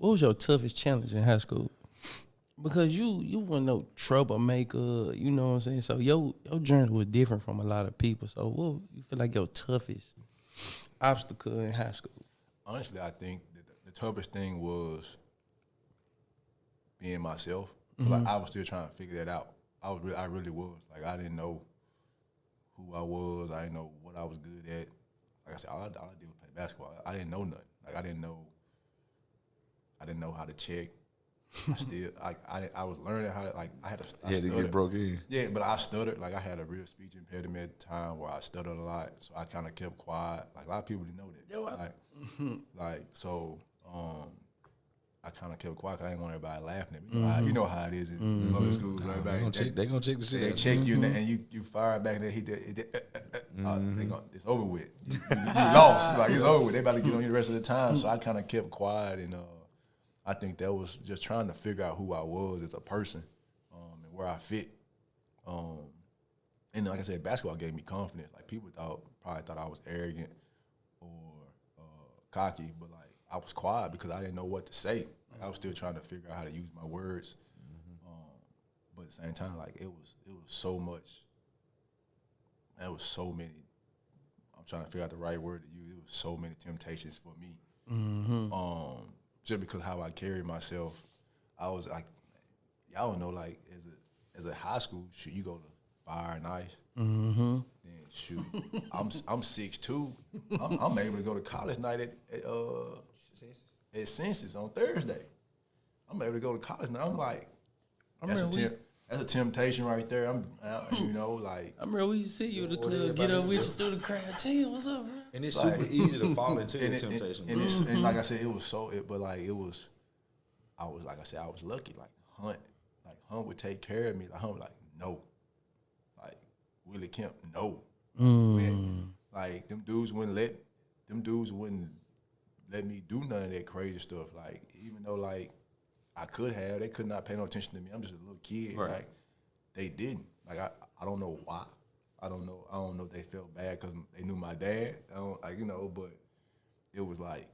what was your toughest challenge in high school? Because you weren't no troublemaker, you know what I'm saying? So your journey was different from a lot of people. So what you feel like your toughest obstacle in high school? Honestly, I think that the toughest thing was being myself. Like I was still trying to figure that out. I really was. Like I didn't know who I was. I didn't know what I was good at. Like I said, all I did was play basketball. I didn't know nothing. Like I didn't know how to check. I was learning how to, like, I had to. I had to get broke in. Yeah, but I stuttered. Like I had a real speech impediment at the time where I stuttered a lot, so I kind of kept quiet. Like a lot of people didn't know that. So I kind of kept quiet because I didn't want everybody laughing at me. You know how it is in public school. They gonna check the shit. They check you and you fire back and it's over with. You lost. Like it's over with. They about to get on you the rest of the time. So I kind of kept quiet and I think that was just trying to figure out who I was as a person and where I fit. And like I said, basketball gave me confidence. Like people probably thought I was arrogant or cocky, but like I was quiet because I didn't know what to say. Like I was still trying to figure out how to use my words. But at the same time, like it was so much. There was so many. I'm trying to figure out the right word to use. It was so many temptations for me. Just because how I carried myself, I was like, y'all don't know, like as a high school, shoot, you go to Fire and Ice. Then shoot, I'm 6'2". I'm able to go to college night at Census on Thursday. I'm able to go to college now. I'm like, that's a temptation right there. Like. I remember we used to see you at the club, get up with you through the crowd, chill, what's up, bro? And it's super easy to fall into the temptation. And like I said, it was I was lucky. Like Hunt would take care of me. Like Hunt was like, no. Like Willie Kemp, no. Like them dudes wouldn't let me do none of that crazy stuff. Like even though like I they could not pay no attention to me. I'm just a little kid. Right. Like they didn't. Like I don't know why. I don't know if they felt bad because they knew my dad. But it was like,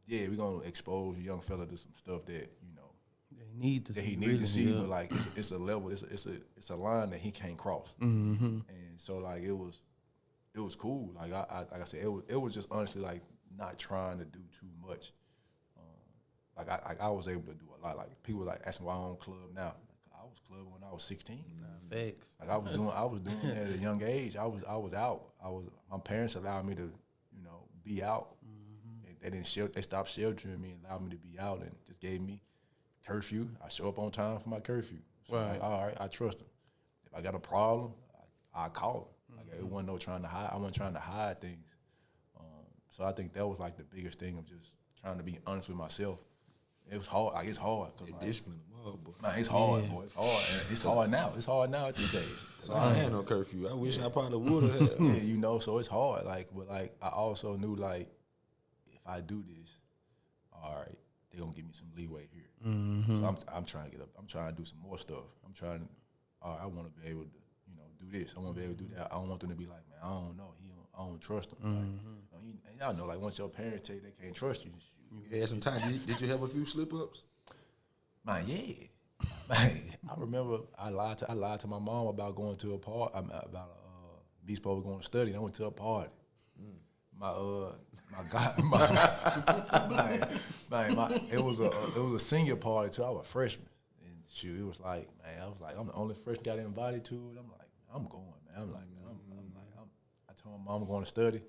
yeah, we're gonna expose a young fella to some stuff that he need to see. But like it's a level, it's a line that he can't cross. And so like it was cool. Like I said, it was just honestly like not trying to do too much. I was able to do a lot. Like people like asking why I own club now. I was clubbing when I was 16. Facts. Like I was doing it at a young age. I was out. My parents allowed me to, be out. They didn't they stopped sheltering me and allowed me to be out and just gave me curfew. I show up on time for my curfew. So like, all right, I trust them. If I got a problem, I call them. Like it wasn't no trying to hide. I wasn't trying to hide things. So I think that was like the biggest thing of just trying to be honest with myself. It was hard. Like it's hard. Discipline, boy. Man, it's hard, boy. It's hard. And it's hard now. It's hard now at this age. So I had no curfew. I wish I probably would have had. Yeah, so it's hard. Like, but like I also knew like if I do this, all right, they're gonna give me some leeway here. So I'm trying to get up. I'm trying to do some more stuff. I want to be able to, do this. I want to be able to do that. I don't want them to be like, man, I don't know. I don't trust them. Like, and y'all know, like once your parents tell you they can't trust you, you had some time. Did you have a few slip ups? Man, yeah. Man, I remember I lied to my mom about going to a party. Me supposed to going to study. And I went to a party. It was a senior party too. I was a freshman, and shoot, it was like, man, I'm the only freshman got invited to it. I'm like, I'm going, man. I told my mom I'm going to study.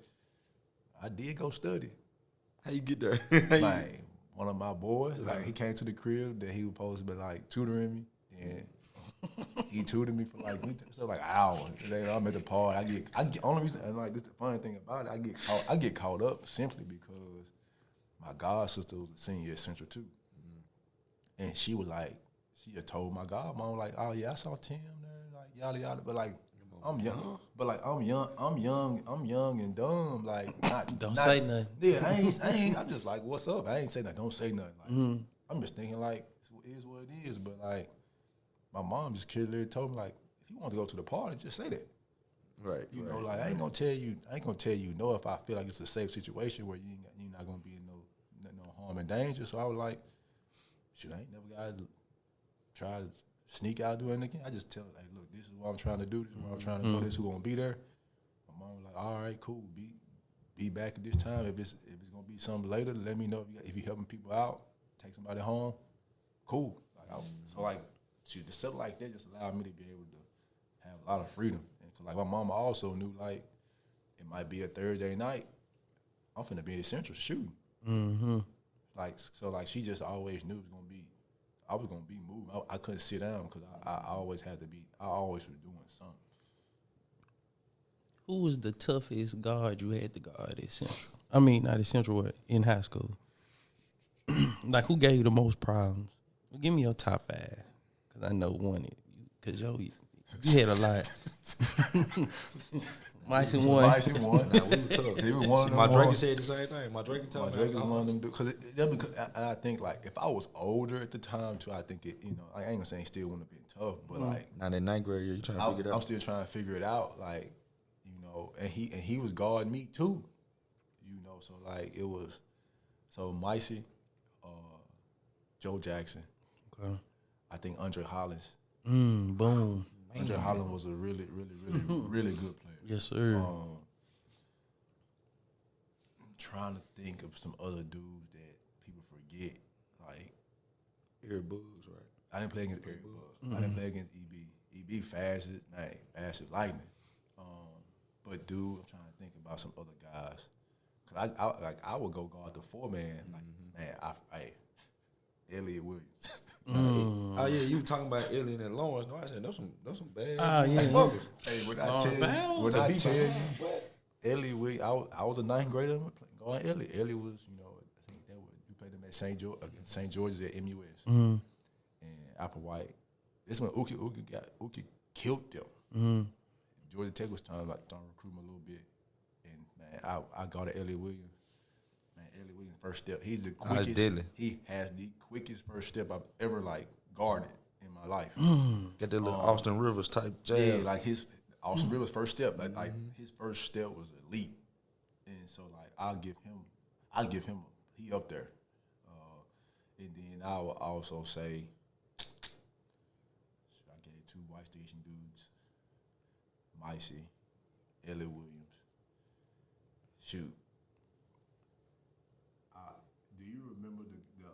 I did go study. How you get there? Like one of my boys, like he came to the crib that he was supposed to be like tutoring me, and he tutored me for like hours. I'm at the party. I get only reason, and like this the funny thing about it, I get caught up simply because my god sister was a senior at Central too, and she had told my godmom like, oh yeah, I saw Tim there, like yada yada, but like. I'm young, I'm young and dumb. Like, don't say nothing. Yeah, I ain't. I'm just like, what's up? I ain't say nothing. Don't say nothing. Like, I'm just thinking like, it is what it is. But like, my mom just clearly told me like, if you want to go to the party, just say that. Right. Like I ain't gonna tell you no if I feel like it's a safe situation where you're not gonna be in no harm and danger. So I was like, shoot, I ain't never got to try to sneak out doing it again. I just tell her, like, look, this is what I'm trying to do. This is what I'm trying to do. This is who gonna be there. My mom was like, all right, cool. Be back at this time. If it's gonna be something later, let me know if you helping people out, take somebody home. Cool. Like shoot, just stuff like that just allowed me to be able to have a lot of freedom. And 'cause like my mama also knew like it might be a Thursday night. I'm finna be in the Central shooting. Mm-hmm. Like she just always knew I was gonna be moving. I couldn't sit down because I always had to be. I always was doing something. Who was the toughest guard you had to guard at Central? I mean, not at Central, but in high school. Like, who gave you the most problems? Well, give me your top 5, because I know one. Because you had a lot. Micey won. Nah, we were tough. He was one of them. My Drake said the same thing. My Drake told me. Drake is one of them dudes. Because I think, like, if I was older at the time, too, I think it, I ain't gonna say he still wouldn't have been tough, but, like. Now, that 9th grade year, you trying to figure it out? I'm still trying to figure it out, like, and he was guarding me, too, so, like, it was, so, Micey, Joe Jackson. Okay. I think Andre Hollins. Boom. Andre Hollins was a really, really, really, really good player. Yes, sir. I'm trying to think of some other dudes that people forget. Like Eric Bugs, right? I didn't play against Eric Bugs. I didn't play against EB. EB fast as lightning. But dude, I'm trying to think about some other guys. Cause I would go guard the 4-man. Like Elliot Williams. Oh yeah, you talking about Elliot and Lawrence? No, I said those some bad. Yeah. Hey, when I tell you, Elliot Williams, I was a 9th grader going Elliot. Elliot was, I think we played him at St. George's at MUS, and Applewhite. This when Uki killed them. Georgia Tech was trying to recruit him a little bit, and man, I got to Elliot Williams. Man, Elliot Williams' first step, he's the quickest. He has the quickest first step I've ever guarded in my life. Get that little Austin Rivers type jab. Yeah, like his Austin Rivers' first step, like his first step was elite, and so like I'll give him he up there, and then I will also say I gave 2 White Station dudes, Micey, Elliot Williams. Shoot. Do you remember the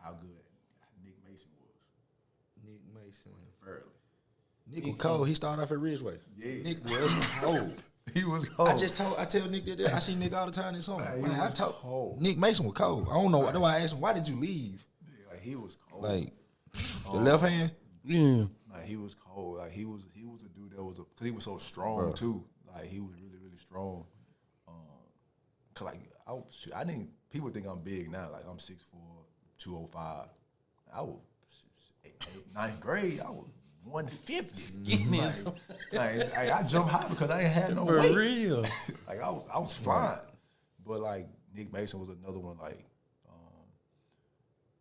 how good Nick Mason was? Nick Mason. Fairly. Nick was cold. He started off at Ridgeway. Yeah. Nick was cold. He was cold. I tell Nick that I see Nick all the time in summer. Man, he was cold. Nick Mason was cold. I don't know. That's why I asked him, why did you leave? Yeah, like he was cold. Like the left hand? Yeah. Like he was cold. Like he was a dude that was because he was so strong too. Like he was really, really strong. Cause like I didn't. People think I'm big now. Like I'm 6'4", 205. I was 9th grade. I was 150. I jumped high because I ain't had no weight. For real. Like I was flying. But like Nick Mason was another one.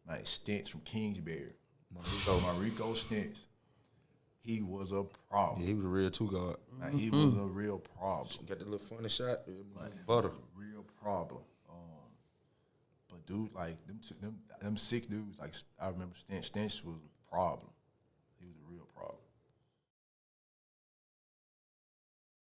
Like Stentz from Kingsbury. Marico Stentz. He was a problem. Yeah, he was a real 2 guard. Like, he was a real problem. Got the little funny shot. Butter. Real problem. But dude, like them 6 dudes, like I remember Stentz was a problem.